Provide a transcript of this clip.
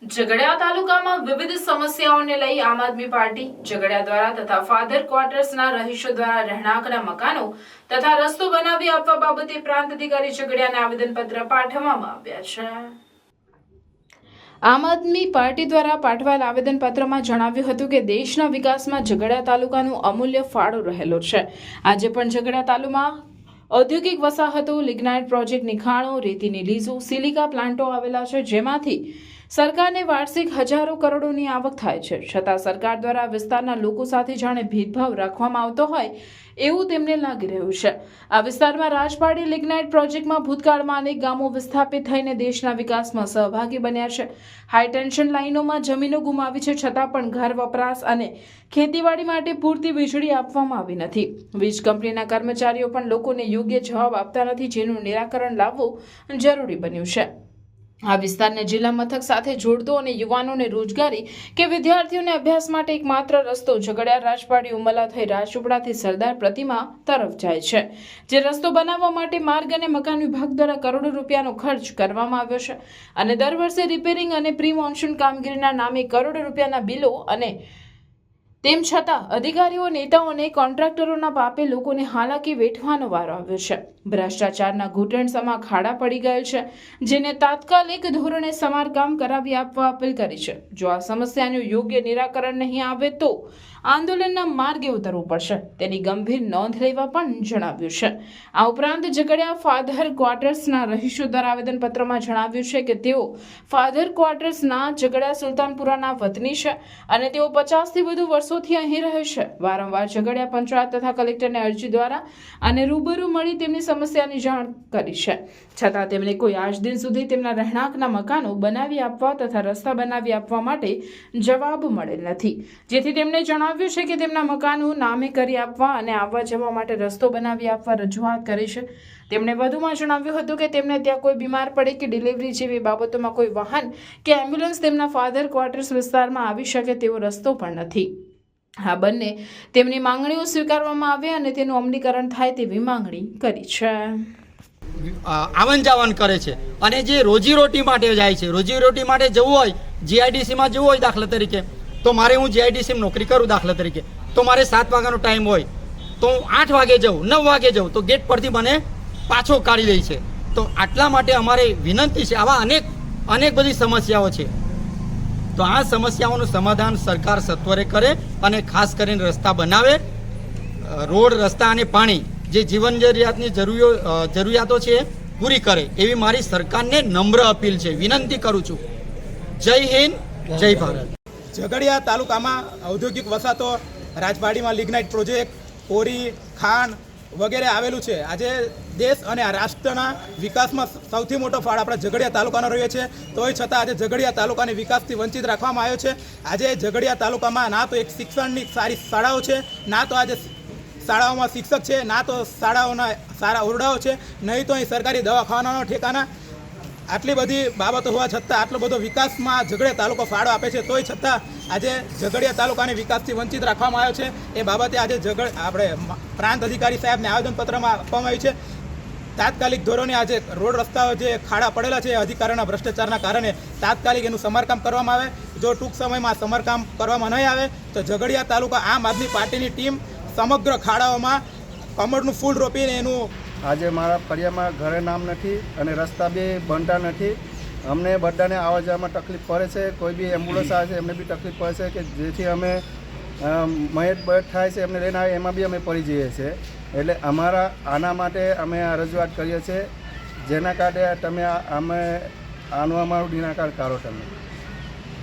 ઝઘડિયા તાલુકામાં વિવિધ સમસ્યાઓને લઈ આમ આદમી પાર્ટી ઝઘડિયા દ્વારા તથા ફાધર ક્વાર્ટર્સના રહીશો દ્વારા રહેણાંકના મકાનો તથા રસ્તો બનાવી આપવા બાબતે પ્રાંત અધિકારી ઝઘડિયાને આવેદનપત્ર પાઠવવામાં આવ્યા છે। આમ આદમી પાર્ટી દ્વારા પાઠવાયેલ આવેદનપત્રમાં જણાવ્યું હતું કે દેશના વિકાસમાં ઝઘડિયા તાલુકાનો અમૂલ્ય ફાળો રહેલો છે। આજે પણ ઝઘડિયા તાલુકામાં ઔદ્યોગિક વસાહતો, લિગ્નાઇટ પ્રોજેક્ટની ખાણો, રેતીની લીઝો, સિલિકા પ્લાન્ટો આવેલા છે, જેમાંથી સરકારને વાર્ષિક હજારો કરોડોની આવક થાય છે। છતાં સરકાર દ્વારા વિસ્તારના લોકો સાથે જાણે ભેદભાવ રાખવામાં આવતો હોય એવું તેમને લાગી રહ્યું છે। આ વિસ્તારમાં રાજપાડી લિગ્નાઇટ પ્રોજેક્ટમાં ભૂતકાળમાં અનેક ગામો વિસ્થાપિત થઈને દેશના વિકાસમાં સહભાગી બન્યા છે। હાઈ ટેન્શન લાઇનોમાં જમીનો ગુમાવી છે, છતાં પણ ઘર વપરાશ અને ખેતીવાડી માટે પૂરતી વીજળી આપવામાં આવી નથી। વીજ કંપનીના કર્મચારીઓ પણ લોકોને યોગ્ય જવાબ આપતા નથી, જેનું નિરાકરણ લાવવું જરૂરી બન્યું છે। આ વિસ્તારને જિલ્લા મથક સાથે જોડતો અને યુવાનોને રોજગારી કે વિદ્યાર્થીઓને અભ્યાસ માટે એકમાત્ર રસ્તો ઝઘડિયા રાજપાડી ઉમલા થઈ રાજપીપળાથી સરદાર પ્રતિમા તરફ જાય છે, જે રસ્તો બનાવવા માટે માર્ગ અને મકાન વિભાગ દ્વારા કરોડો રૂપિયાનો ખર્ચ કરવામાં આવ્યો છે અને દર વર્ષે રિપેરિંગ અને પ્રી મોન્સૂન કામગીરીના નામે કરોડો રૂપિયાના બિલો અને તેમ છતાં અધિકારીઓ, નેતાઓ અને કોન્ટ્રાક્ટરોના પાપે લોકોને હાલાકી વેઠવાનો વારો આવ્યો છે। ભ્રષ્ટાચારના ઘૂંટણસમાં ખાડા પડી ગયેલ છે, જેને તાત્કાલિક ધોરણે સમારકામ કરાવી આપવા અપીલ કરી છે। જો આ સમસ્યાનું યોગ્ય નિરાકરણ નહીં આવે તો આંદોલનના માર્ગે ઉતરવું પડશે, તેની ગંભીર નોંધ લેવા પણ જણાવ્યું છે। આ ઉપરાંત ઝઘડિયા ફાધર ક્વાર્ટર્સના રહીશો દ્વારા આવેદનપત્રમાં જણાવ્યું છે કે તેઓ ફાધર ક્વાર્ટર્સના ઝઘડિયા સુલતાનપુરાના વતની છે અને તેઓ 50થી વધુ વર્ષોથી અહીં રહે છે। વારંવાર ઝઘડિયા પંચાયત તથા કલેક્ટરને અરજી દ્વારા અને રૂબરૂ મળી તેમની સમસ્યાની જાણ કરી છે, છતાં તેમને કોઈ આજ દિન સુધી તેમના રહેણાંકના મકાનો બનાવી આપવા તથા રસ્તા બનાવી આપવા માટે જવાબ મળેલ નથી, જેથી તેમણે જણાવ્યું છે કે તેમના મકાનો નામે કરી આપવા અને આવવા જવા માટે રસ્તો બનાવી આપવા રજૂઆત કરી છે। તેમણે વધુમાં જણાવ્યું હતું કે તેમને ત્યાં કોઈ બીમાર પડે કે ડિલિવરી જેવી બાબતોમાં કોઈ વાહન કે એમ્બ્યુલન્સ તેમના ફાધર ક્વાર્ટર્સ વિસ્તારમાં આવી શકે તેવો રસ્તો પણ નથી। આ બંને તેમની માંગણીઓ સ્વીકારવામાં આવે અને તેનું અમલીકરણ થાય તેવી માંગણી કરી છે। આવન જાવન કરે છે અને જે રોજીરોટી માટે જાય છે, રોજીરોટી માટે જવું હોય, જીઆઈડીસીમાં જવું હોય દાખલા તરીકે, તો મારે હું જીઆઈડીસીમાં નોકરી કરું દાખલા તરીકે, તો મારે 7 વાગ્યાનો ટાઈમ હોય તો હું 8 વાગે જાઉં, 9 વાગે જાઉં તો ગેટ પરથી મને પાછો કાઢી લે છે। તો આટલા માટે અમારે વિનંતી છે, આવા અનેક બધી સમસ્યાઓ છે, તો આ સમસ્યાઓનું સમાધાન સરકાર સત્વરે કરે અને ખાસ કરીને રસ્તા બનાવે, રોડ, રસ્તા અને પાણી જે જીવન જરૂરિયાતની જરૂરિયાતો છે પૂરી કરે એવી મારી સરકારને નમ્ર અપીલ છે, વિનંતી કરું છું। જય હિન્દ, જય ભારત। ઝઘડિયા તાલુકામાં ઔદ્યોગિક વસાહતો, રાજપાડીમાં લિગ્નાઇટ પ્રોજેક્ટ, કોરી, ખાણ વગેરે આવેલું છે। આજે દેશ અને રાષ્ટ્રના વિકાસમાં સૌથી મોટો ફાળો આપણા ઝઘડિયા તાલુકાનો રહ્યો છે, તોય છતાં આજે ઝઘડિયા તાલુકાને વિકાસથી વંચિત રાખવામાં આવ્યો છે। આજે ઝઘડિયા તાલુકામાં ના તો એક શિક્ષણની સારી શાળાઓ છે, ના તો આજે શાળાઓમાં શિક્ષક છે, ના તો શાળાઓના સારા ઓરડાઓ છે, નહીં તો અહીં સરકારી દવાખાનાનો ઠેકાના। આટલી બધી બાબતો હોવા છતાં આટલો બધો વિકાસમાં ઝઘડિયા તાલુકો ફાળો આપે છે, તોય છતાં આજે ઝઘડિયા તાલુકાને વિકાસથી વંચિત રાખવામાં આવ્યો છે। એ બાબતે આજે આપણે પ્રાંત અધિકારી સાહેબને આવેદનપત્રમાં આપવામાં આવ્યું છે। તાત્કાલિક ધોરણે આજે રોડ રસ્તાઓ જે ખાડા પડેલા છે અધિકારીઓના ભ્રષ્ટાચારના કારણે તાત્કાલિક એનું સમારકામ કરવામાં આવે। જો ટૂંક સમયમાં સમારકામ કરવામાં નહીં આવે તો ઝઘડિયા તાલુકા આમ આદમી પાર્ટીની ટીમ સમગ્ર ખાડાઓમાં કમળનું ફૂલ રોપીને એનું આજે મારા ફળિયામાં ઘરે નામ નથી અને રસ્તા બી બનતા નથી। અમને બધાને આવવા જવામાં તકલીફ પડે છે, કોઈ બી એમ્બ્યુલન્સ આવે છે એમને બી તકલીફ પડે છે, કે જેથી અમે મહેત બહેત થાય છે એમને લઈને આવે એમાં બી અમે પડી જઈએ છીએ। એટલે અમારા આના માટે અમે આ રજૂઆત કરીએ છીએ, જેના કારણે તમે અમે આનું અમારું નિરાકરણ કરો તમે।